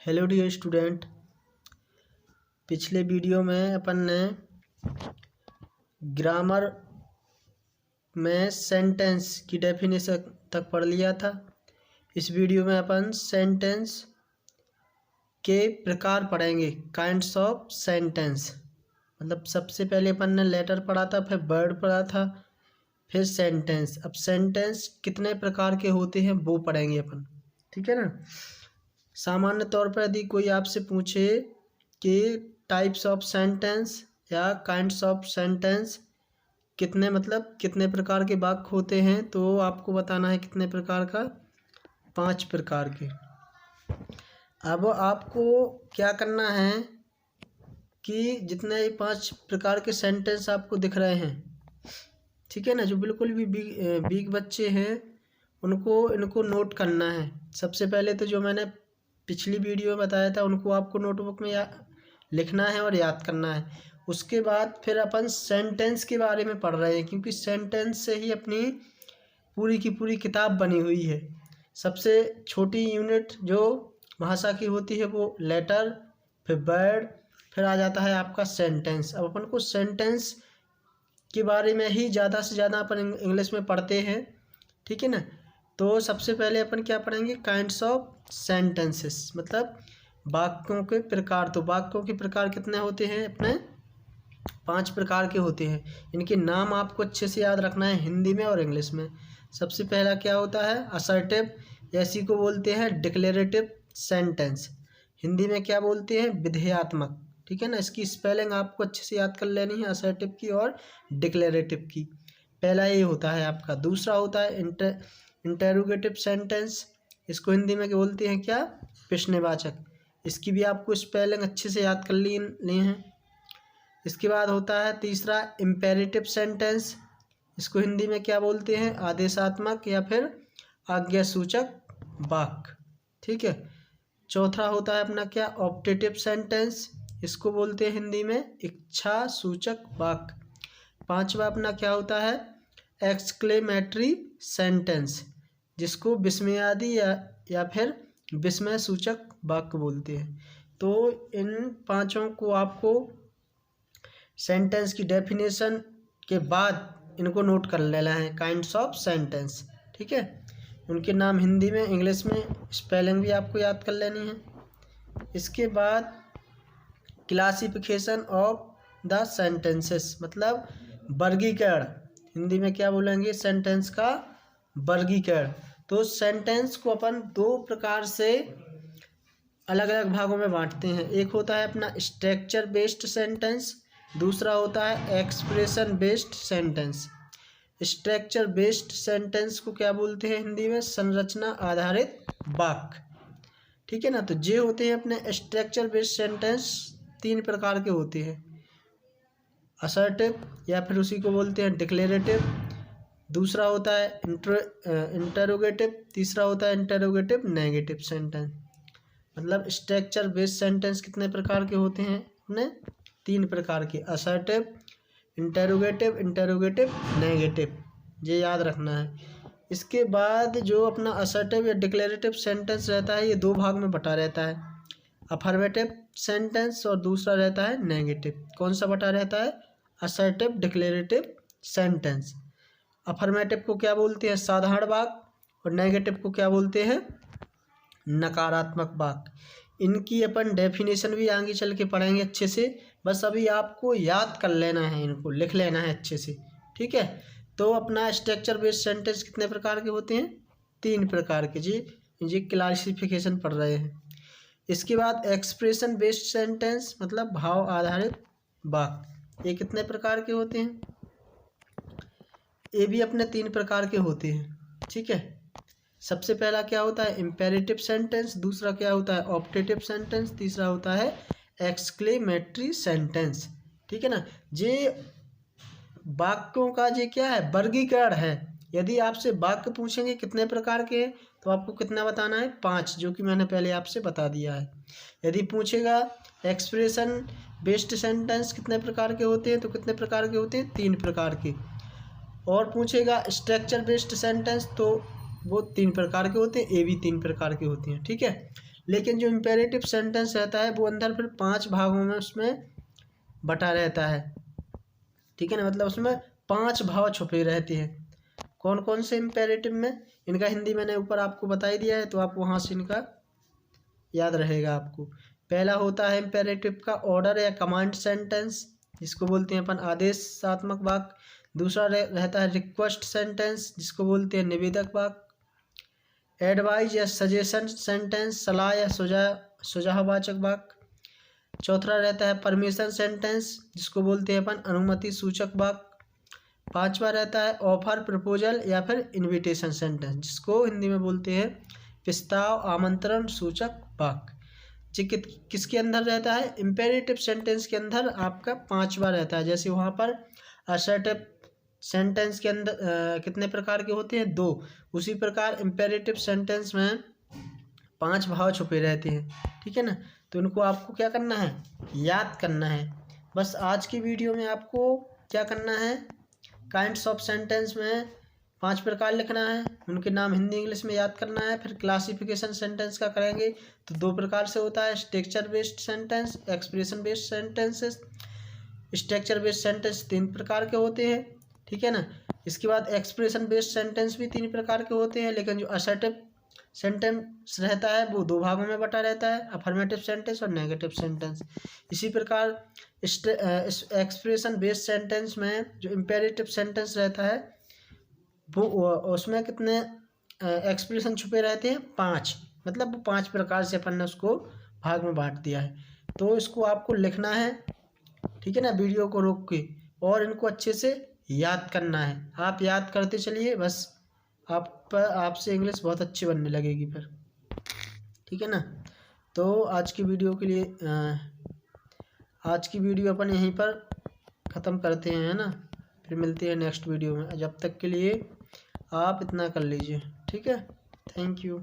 Hello dear student. पिछले video में अपन ने ग्रामर में सेंटेंस की डेफिनेशन तक पढ़ लिया था। इस वीडियो में अपन सेंटेंस के प्रकार पढ़ेंगे, काइंड्स ऑफ सेंटेंस। मतलब सबसे पहले अपन ने लेटर पढ़ा था, फिर वर्ड पढ़ा था, फिर सेंटेंस। अब सेंटेंस कितने प्रकार के होते हैं वो पढ़ेंगे अपन, ठीक है ना। सामान्य तौर पर यदि कोई आपसे पूछे कि टाइप्स ऑफ सेंटेंस या काइंड्स ऑफ सेंटेंस कितने प्रकार के वाक्य होते हैं, तो आपको बताना है कितने प्रकार का, 5 प्रकार के। अब आपको क्या करना है कि जितने 5 प्रकार के सेंटेंस आपको दिख रहे हैं, ठीक है ना, जो बिल्कुल भी वीक बच्चे हैं इनको नोट करना है। सबसे पहले तो जो मैंने पिछली वीडियो में बताया था उनको आपको नोटबुक में लिखना है और याद करना है। उसके बाद फिर अपन सेंटेंस के बारे में पढ़ रहे हैं, क्योंकि सेंटेंस से ही अपनी पूरी की पूरी किताब बनी हुई है। सबसे छोटी यूनिट जो भाषा की होती है वो लेटर, फिर वर्ड, फिर आ जाता है आपका सेंटेंस। अब अपन को सेंटेंस के बारे में ही ज़्यादा से ज़्यादा अपन इंग्लिश में पढ़ते हैं, ठीक है ना। तो सबसे पहले अपन क्या पढ़ेंगे, काइंड्स ऑफ सेंटेंसेस, मतलब वाक्यों के प्रकार। तो वाक्यों के प्रकार कितने होते हैं अपने, 5 प्रकार के होते हैं। इनके नाम आपको अच्छे से याद रखना है हिंदी में और इंग्लिश में। सबसे पहला क्या होता है, असर्टिव, इसी को बोलते हैं डिक्लेरेटिव सेंटेंस। हिंदी में क्या बोलते हैं, विधेयात्मक, ठीक है ना। इसकी स्पेलिंग आपको अच्छे से याद कर लेनी है, असर्टिव की और डिक्लेरेटिव की। पहला ये होता है आपका। दूसरा होता है इंटेरोगेटिव सेंटेंस, इसको हिंदी में बोलते हैं क्या, प्रश्नवाचक। इसकी भी आपको स्पेलिंग अच्छे से याद कर लिए हैं। इसके बाद होता है तीसरा इम्पेरेटिव सेंटेंस, इसको हिंदी में क्या बोलते हैं, आदेशात्मक या फिर आज्ञासूचक वाक्य, ठीक है। चौथा होता है अपना क्या, ऑप्टेटिव सेंटेंस, इसको बोलते हैं हिंदी में इच्छा सूचक वाक्य। पांचवा अपना क्या होता है, एक्सक्लेमेटरी सेंटेंस, जिसको विस्मयादि या फिर विस्मय सूचक वाक्य बोलते हैं। तो इन पांचों को आपको सेंटेंस की डेफिनेशन के बाद इनको नोट कर लेना है, काइंड्स ऑफ सेंटेंस, ठीक है। उनके नाम हिंदी में, इंग्लिश में, स्पेलिंग भी आपको याद कर लेनी है। इसके बाद क्लासिफिकेशन ऑफ द सेंटेंसेस, मतलब वर्गीकरण। हिंदी में क्या बोलेंगे, सेंटेंस का वर्गीकरण। तो सेंटेंस को अपन 2 प्रकार से अलग अलग भागों में बांटते हैं। एक होता है अपना स्ट्रक्चर बेस्ड सेंटेंस, दूसरा होता है expression based sentence. Structure based sentence को क्या बोलते हैं हिंदी में, संरचना आधारित वाक्य, ठीक है ना। तो ये होते हैं अपने स्ट्रक्चर बेस्ड सेंटेंस, 3 प्रकार के होते हैं, असर्टिव या फिर उसी को बोलते हैं डिक्लेरेटिव, दूसरा होता है इंटरोगेटिव, तीसरा होता है इंटरोगेटिव नेगेटिव सेंटेंस। मतलब स्ट्रक्चर बेस्ड सेंटेंस कितने प्रकार के होते हैं अपने, 3 प्रकार के, असर्टिव, इंटरोगेटिव नेगेटिव, ये याद रखना है। इसके बाद जो अपना असर्टिव या डिक्लेरेटिव सेंटेंस रहता है, ये 2 भाग में बटा रहता है, अफर्मेटिव सेंटेंस और दूसरा रहता है नेगेटिव। कौन सा बटा रहता है, असर्टिव डिक्लेरेटिव सेंटेंस। अफर्मेटिव को क्या बोलते हैं, साधारण वाक्य, और नेगेटिव को क्या बोलते हैं, नकारात्मक वाक्य। इनकी अपन डेफिनेशन भी आगे चल के पढ़ेंगे अच्छे से, बस अभी आपको याद कर लेना है, इनको लिख लेना है अच्छे से, ठीक है। तो अपना स्ट्रक्चर बेस्ड सेंटेंस कितने प्रकार के होते हैं, 3 प्रकार के, जी क्लासिफिकेशन पढ़ रहे हैं। इसके बाद एक्सप्रेशन बेस्ड सेंटेंस, मतलब भाव आधारित वाक्य, ये कितने प्रकार के होते हैं, ये भी अपने 3 प्रकार के होते हैं, ठीक है। सबसे पहला क्या होता है, इम्पेरेटिव सेंटेंस, दूसरा क्या होता है, ऑप्टेटिव सेंटेंस, तीसरा होता है एक्सक्लेमेटरी सेंटेंस, ठीक है ना। ये वाक्यों का ये क्या है, वर्गीकरण है। यदि आपसे वाक्य पूछेंगे कितने प्रकार के हैं, तो आपको कितना बताना है, 5, जो कि मैंने पहले आपसे बता दिया है। यदि पूछेगा एक्सप्रेशन बेस्ड सेंटेंस कितने प्रकार के होते हैं, तो कितने प्रकार के होते हैं, 3 प्रकार के। और पूछेगा स्ट्रक्चर बेस्ड सेंटेंस, तो वो 3 प्रकार के होते हैं, ये भी 3 प्रकार के होते हैं, ठीक है। लेकिन जो इम्पेरेटिव सेंटेंस रहता है वो अंदर फिर 5 भागों में उसमें बटा रहता है, ठीक है ना। मतलब उसमें 5 भाव छुपे रहते हैं। कौन कौन से इम्पेरेटिव में, इनका हिंदी मैंने ऊपर आपको बता ही दिया है, तो आप वहाँ से इनका याद रहेगा आपको। पहला होता है इम्पेरेटिव का ऑर्डर या कमांड सेंटेंस, जिसको बोलते हैं अपन आदेशात्मक वाक्य। दूसरा रहता है रिक्वेस्ट सेंटेंस, जिसको बोलते हैं निवेदक वाक्य। एडवाइज या सजेशन सेंटेंस, सलाह या सुझाववाचक वाक्य। चौथा रहता है परमिशन सेंटेंस, जिसको बोलते हैं अपन अनुमति सूचक वाक्य। पांचवा रहता है ऑफर, प्रपोजल या फिर इनविटेशन सेंटेंस, जिसको हिंदी में बोलते हैं प्रस्ताव, आमंत्रण सूचक वाक्य। जी किसके अंदर रहता है, इम्पेरेटिव सेंटेंस के अंदर आपका 5वां रहता है। जैसे वहाँ पर असर्टिव सेंटेंस के अंदर कितने प्रकार के होते हैं, 2। उसी प्रकार इम्पेरेटिव सेंटेंस में 5 भाव छुपे रहते हैं, ठीक है ना। तो उनको आपको क्या करना है, याद करना है। बस आज की वीडियो में आपको क्या करना है, काइंड्स ऑफ सेंटेंस में 5 प्रकार लिखना है, उनके नाम हिंदी इंग्लिश में याद करना है। फिर क्लासिफिकेशन सेंटेंस का करेंगे तो 2 प्रकार से होता है, structure based sentence, expression based sentences. Structure based sentence 3 प्रकार के होते हैं, ठीक है ना। इसके बाद एक्सप्रेशन बेस्ड सेंटेंस भी 3 प्रकार के होते हैं, लेकिन जो असर्टिव सेंटेंस रहता है वो 2 भागों में बटा रहता है, अफर्मेटिव सेंटेंस और नेगेटिव सेंटेंस। इसी प्रकार एक्सप्रेशन बेस्ड सेंटेंस में जो इम्पेरेटिव सेंटेंस रहता है वो उसमें कितने एक्सप्रेशन छुपे रहते हैं, 5। मतलब वो 5 प्रकार से अपन ने उसको भाग में बांट दिया है। तो इसको आपको लिखना है, ठीक है ना, वीडियो को रोक के, और इनको अच्छे से याद करना है। आप याद करते चलिए, बस आपसे इंग्लिश बहुत अच्छी बनने लगेगी फिर, ठीक है ना। तो आज की वीडियो के लिए आज की वीडियो अपन यहीं पर ख़त्म करते हैं, है ना। फिर मिलते हैं नेक्स्ट वीडियो में। जब तक के लिए आप इतना कर लीजिए, ठीक है। Thank you.